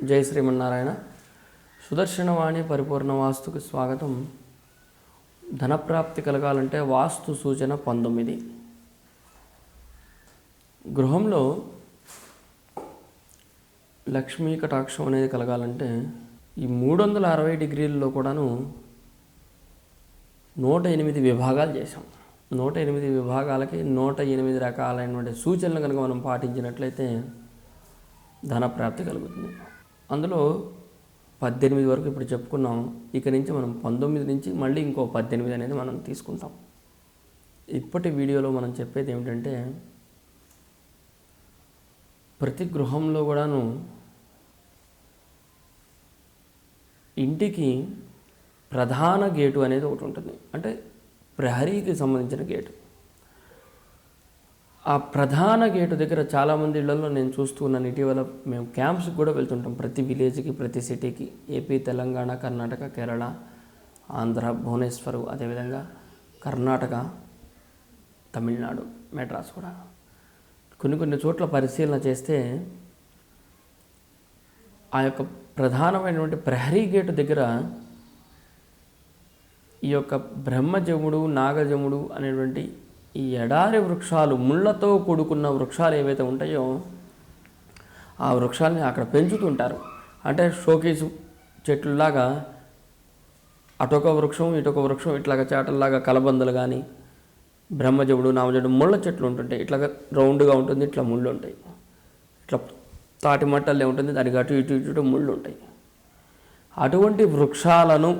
జై శ్రీమన్నారాయణ. సుదర్శనవాణి పరిపూర్ణ వాస్తుకి స్వాగతం. ధనప్రాప్తి కలగాలంటే వాస్తు సూచన 19. గృహంలో లక్ష్మీ కటాక్షం అనేది కలగాలంటే ఈ 360 డిగ్రీల్లో కూడాను 108 విభాగాలు చేసాం. 108 విభాగాలకి 108 రకాలైనటువంటి సూచనలు కనుక మనం పాటించినట్లయితే ధనప్రాప్తి కలుగుతుంది. అందులో 18 వరకు ఇప్పుడు చెప్పుకున్నాం. ఇక నుంచి మనం 19 నుంచి మళ్ళీ ఇంకో 18 అనేది మనం తీసుకుంటాం. ఇప్పటి వీడియోలో మనం చెప్పేది ఏమిటంటే, ప్రతి గృహంలో కూడాను ఇంటికి ప్రధాన గేటు అనేది ఒకటి ఉంటుంది. అంటే ప్రహరీకి సంబంధించిన గేటు. ఆ ప్రధాన గేటు దగ్గర చాలామంది ఇళ్లలో నేను చూస్తూ ఉన్నాను. ఇటీవల మేము క్యాంప్స్కి కూడా వెళ్తుంటాం. ప్రతి విలేజ్కి, ప్రతి సిటీకి, ఏపీ, తెలంగాణ, కర్ణాటక, కేరళ, ఆంధ్ర, భువనేశ్వర్, అదేవిధంగా కర్ణాటక, తమిళనాడు, మెడ్రాస్ కూడా కొన్ని చోట్ల పరిశీలన చేస్తే ఆ యొక్క ప్రధానమైనటువంటి ప్రహరీ గేటు దగ్గర ఈ యొక్క బ్రహ్మజముడు, నాగజముడు అనేటువంటి ఈ ఎడారి వృక్షాలు, ముళ్ళతో కూడుకున్న వృక్షాలు ఏవైతే ఉంటాయో ఆ వృక్షాలని అక్కడ పెంచుతుంటారు. అంటే షోకేసు చెట్లులాగా అటొక వృక్షం ఇటొక వృక్షం ఇట్లాగా చాటల్లాగా కలబందలు కానీ, బ్రహ్మజముడు, నామజముడు ముళ్ళ చెట్లు ఉంటుంటాయి. ఇట్లాగా రౌండ్గా ఉంటుంది, ఇట్లా ముళ్ళు ఉంటాయి. ఇట్లా తాటి మట్టల్లే ఉంటుంది, దానికి అటు ఇటు ముళ్ళు ఉంటాయి. అటువంటి వృక్షాలను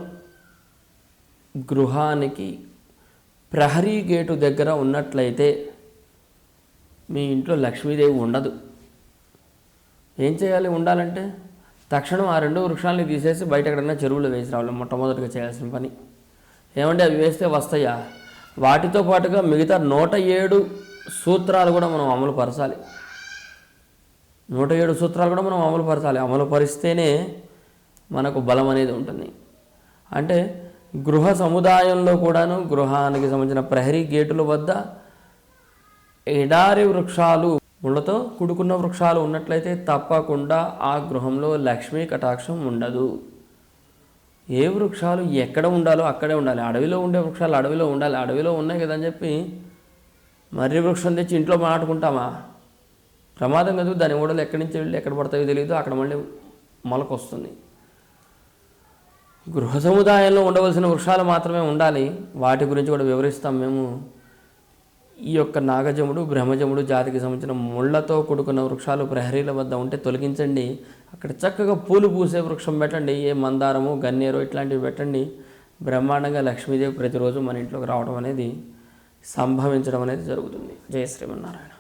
గృహానికి ప్రహరీ గేటు దగ్గర ఉన్నట్లయితే మీ ఇంట్లో లక్ష్మీదేవి ఉండదు. ఏం చేయాలి ఉండాలంటే? తక్షణం ఆ 2 వృక్షాలని తీసేసి బయట ఎక్కడన్నా చెరువులో వేసి రావాలి. మొట్టమొదటిగా చేయాల్సిన పని ఏమంటే, అవి వేస్తే వస్తాయా? వాటితో పాటుగా మిగతా 107 సూత్రాలు కూడా మనం అమలు పరచాలి. 107 సూత్రాలు కూడా మనం అమలు పరచాలి. అమలు పరిస్తేనే మనకు బలం అనేది ఉంటుంది. అంటే గృహ సముదాయంలో కూడాను గృహానికి సంబంధించిన ప్రహరీ గేటుల వద్ద ఎడారి వృక్షాలు, ముళ్ళతో కూడుకున్న వృక్షాలు ఉన్నట్లయితే తప్పకుండా ఆ గృహంలో లక్ష్మీ కటాక్షం ఉండదు. ఏ వృక్షాలు ఎక్కడ ఉండాలో అక్కడే ఉండాలి. అడవిలో ఉండే వృక్షాలు అడవిలో ఉండాలి. అడవిలో ఉన్నాయి కదా అని చెప్పి మర్రి వృక్షం తెచ్చి ఇంట్లో నాటుకుంటామా? ప్రమాదం కదా. దాని ఓడలు ఎక్కడి నుంచి వెళ్ళి ఎక్కడ పడతాయో తెలియదు, అక్కడ మళ్ళీ మొలకొస్తుంది. గృహ సముదాయంలో ఉండవలసిన వృక్షాలు మాత్రమే ఉండాలి. వాటి గురించి కూడా వివరిస్తాం మేము. ఈ యొక్క నాగజముడు, బ్రహ్మజముడు జాతికి సంబంధించిన ముళ్ళతో కూడుకున్న వృక్షాలు ప్రహరీల వద్ద ఉంటే తొలగించండి. అక్కడ చక్కగా పూలు పూసే వృక్షం పెట్టండి. ఏ మందారము, గన్నేరు ఇట్లాంటివి పెట్టండి. బ్రహ్మాండంగా లక్ష్మీదేవి ప్రతిరోజు మన ఇంట్లోకి రావడం అనేది, సంభవించడం అనేది జరుగుతుంది. జయ శ్రీమన్నారాయణ.